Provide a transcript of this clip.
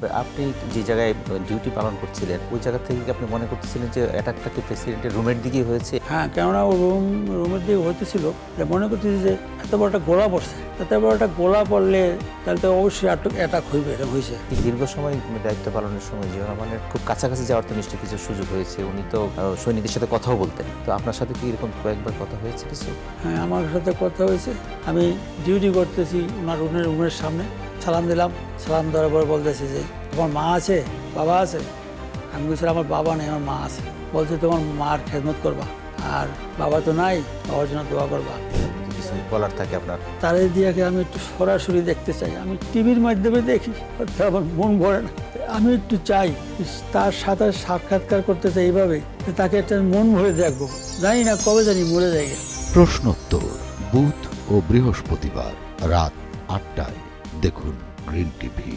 আপনি যে জায়গায় ডিউটি পালন করছিলেন ওই জায়গা থেকে কি আপনি মনে করতেছিলেন যে অ্যাটাকটা কি প্রেসিডেন্টের রুমের দিকেই হয়েছে? হ্যাঁ, কেননা ও রুমের দিকে হইতেছিল, মনে করতেছি যে এত বড় একটা গোলা পড়ছে, এত বড় একটা গোলা পড়লে তাহলে তো অবশ্যই অ্যাটাক হইবে, এটা হয়েছে। দীর্ঘ সময় দায়িত্ব পালনের সময় জিয়া রহমানের খুব কাছাকাছি যাওয়ার তো নিশ্চয়ই কিছু সুযোগ হয়েছে। উনি তো সৈনিকদের সাথে কথাও বলতেন, তো আপনার সাথে কি এরকম কয়েকবার কথা হয়েছে কিছু? হ্যাঁ, আমার সাথে কথা হয়েছে। আমি ডিউটি করতেছি ওনার রুমের সামনে, সালাম দিলাম। সালাম দেওয়ার পর বলতেছে যে তোমার মা আছে, বাবা আছে? আমি বলছি আমার বাবা নেই, আমার মা আছে। বলছে তোমার মার খেদমত করবা, আর বাবা তো নাই, বাবার জন্য দোয়া করবা। কিছু বলার থাকে আপনার? তারে দিয়াকে আমি একটু সরাসরি দেখতে চাই। আমি টিভির মাধ্যমে দেখি, আমার মন ভরে না। আমি একটু চাই তার সাথে সাক্ষাৎকার করতে চাই এইভাবে, তাকে একটা মন ভরে দেখবো। জানি না কবে জানি মরে যায়। প্রশ্নোত্তর বুধ ও বৃহস্পতিবার রাত ৮টায় দেখুন গ্রিন টিভি।